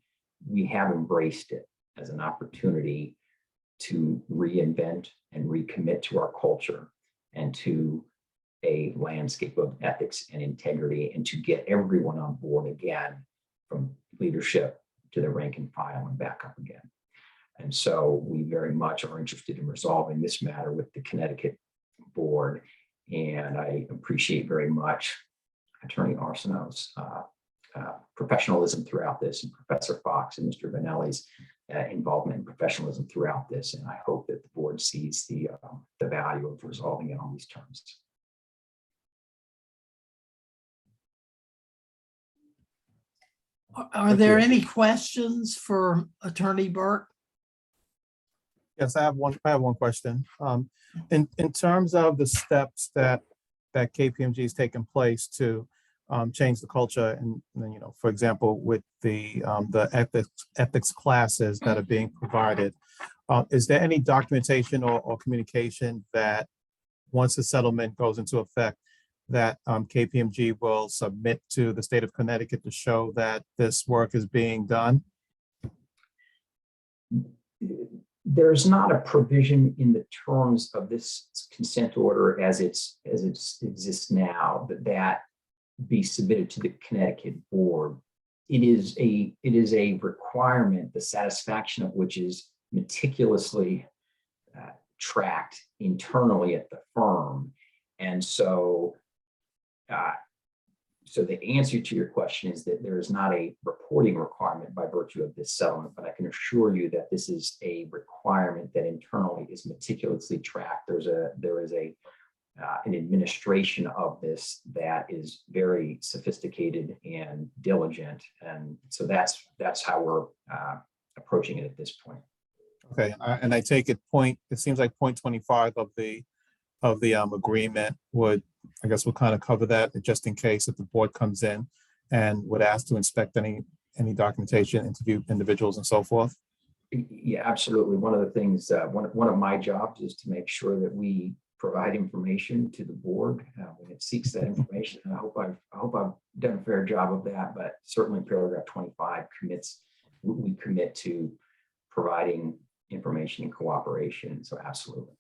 we have embraced it as an opportunity to reinvent and recommit to our culture and to a landscape of ethics and integrity, and to get everyone on board again, from leadership to the rank and file and back up again. And so we very much are interested in resolving this matter with the Connecticut board. And I appreciate very much Attorney Arsenault's professionalism throughout this, and Professor Fox and Mr. Vanelli's involvement and professionalism throughout this. And I hope that the board sees the value of resolving it on these terms. Are there any questions for Attorney Burke? Yes, I have one question. In terms of the steps that KPMG has taken place to change the culture, and for example, with the ethics classes that are being provided, is there any documentation or communication that once the settlement goes into effect, that KPMG will submit to the state of Connecticut to show that this work is being done? There's not a provision in the terms of this consent order as it exists now that be submitted to the Connecticut board. It is a requirement, the satisfaction of which is meticulously tracked internally at the firm. And so the answer to your question is that there is not a reporting requirement by virtue of this settlement, but I can assure you that this is a requirement that internally is meticulously tracked. There is an administration of this that is very sophisticated and diligent, and so that's how we're approaching it at this point. Okay, and I take it it seems like point 25 of the agreement would kind of cover that, just in case if the board comes in and would ask to inspect any documentation, interview individuals and so forth. Yeah, absolutely. One of the things, one of my jobs is to make sure that we provide information to the board when it seeks that information. And I hope I've done a fair job of that, but certainly paragraph 25 we commit to providing information and cooperation. So absolutely.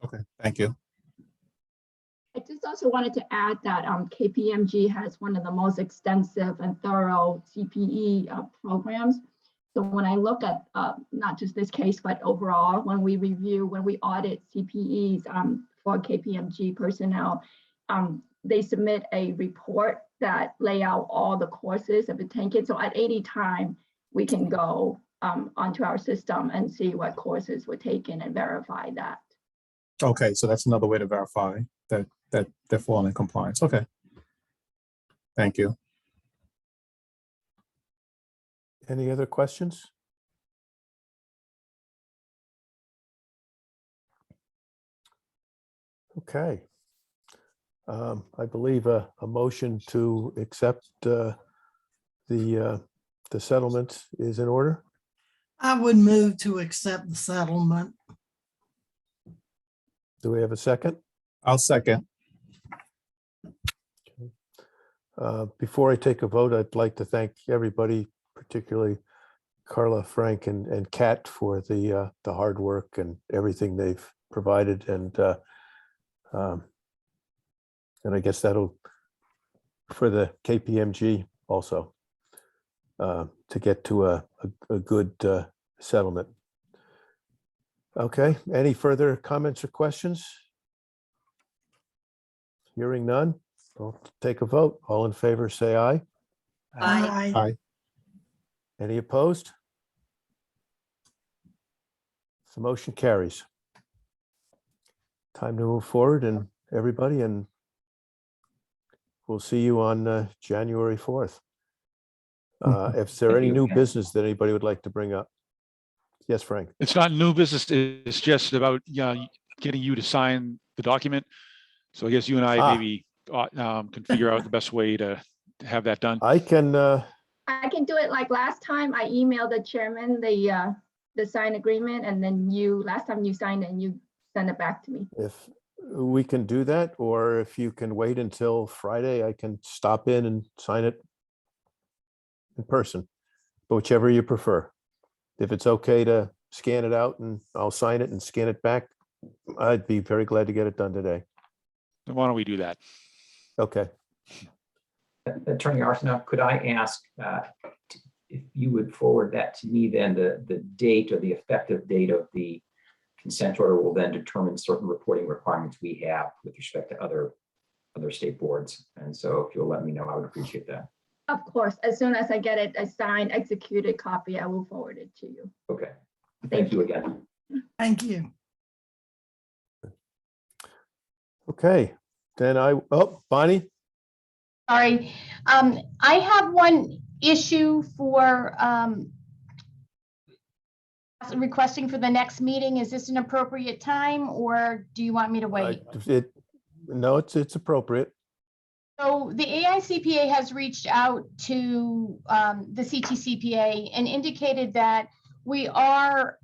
Okay, thank you. I just also wanted to add that KPMG has one of the most extensive and thorough CPE programs. So when I look at not just this case, but overall, when we audit CPEs for KPMG personnel, they submit a report that lay out all the courses that have been taken. So at any time, we can go onto our system and see what courses were taken and verify that. Okay, so that's another way to verify that they're falling in compliance. Okay. Thank you. Any other questions? Okay. I believe a motion to accept the settlement is in order. I would move to accept the settlement. Do we have a second? I'll second. Before I take a vote, I'd like to thank everybody, particularly Carla, Frank, and Kat for the hard work and everything they've provided, and I guess that'll for the KPMG also to get to a good settlement. Okay, any further comments or questions? Hearing none, I'll take a vote. All in favor, say aye. Aye. Aye. Any opposed? The motion carries. Time to move forward, and everybody, and we'll see you on January 4th. If there are any new business that anybody would like to bring up. Yes, Frank. It's not new business. It's just about getting you to sign the document. So I guess you and I maybe can figure out the best way to have that done. I can do it like last time. I emailed the chairman the signed agreement, and then last time you signed it and you send it back to me. we can do that, or if you can wait until Friday, I can stop in and sign it in person, but whichever you prefer. If it's okay to scan it out and I'll sign it and scan it back, I'd be very glad to get it done today. Then why don't we do that? Okay. Attorney Arsenault, could I ask if you would forward that to me, then the date or the effective date of the consent order will then determine certain reporting requirements we have with respect to other state boards. And so if you'll let me know, I would appreciate that. Of course, as soon as I get it, a signed, executed copy, I will forward it to you. Okay. Thank you again. Thank you. Okay, then Bonnie, Sorry, I have one issue for requesting for the next meeting. Is this an appropriate time, or do you want me to wait? no, it's appropriate. So the AICPA has reached out to the Ctcpa and indicated that we are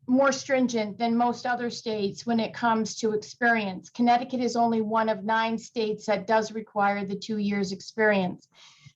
more stringent than most other states when it comes to experience. Connecticut is only one of 9 states that does require the 2 years experience.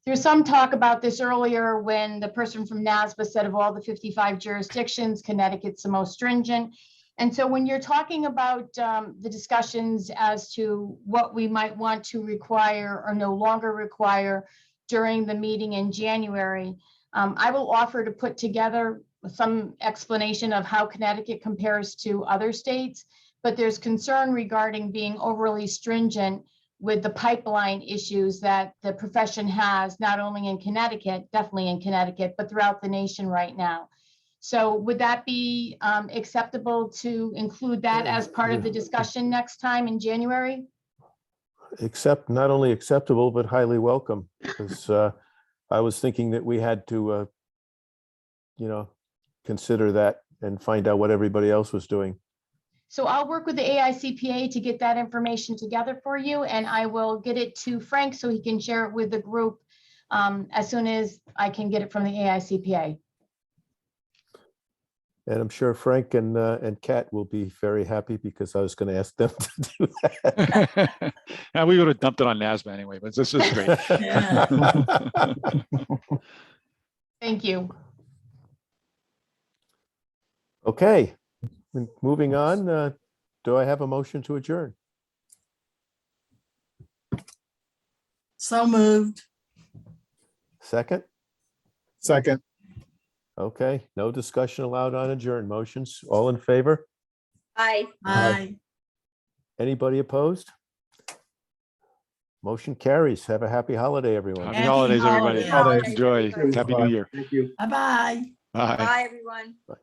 There's some talk about this earlier when the person from NASBA said of all the 55 jurisdictions, Connecticut's the most stringent. And so when you're talking about the discussions as to what we might want to require or no longer require during the meeting in January, I will offer to put together some explanation of how Connecticut compares to other states, but there's concern regarding being overly stringent with the pipeline issues that the profession has, not only in Connecticut, definitely in Connecticut, but throughout the nation right now. So would that be acceptable to include that as part of the discussion next time in January? Except not only acceptable, but highly welcome, because I was thinking that we had to, consider that and find out what everybody else was doing. So I'll work with the AICPA to get that information together for you, and I will get it to Frank so he can share it with the group as soon as I can get it from the AICPA. And I'm sure Frank and Kat will be very happy, because I was going to ask them to do that. Now we would have dumped it on NASBA anyway, but this is great. Thank you. Okay, moving on. Do I have a motion to adjourn? So moved. Second? Second. Okay, no discussion allowed on adjourn motions. All in favor? Aye. Aye. Anybody opposed? Motion carries. Have a happy holiday, everyone. Happy holidays, everybody. holidays. Enjoy. Happy New Year. Thank you. Bye-bye. Bye. Bye, everyone. Bye.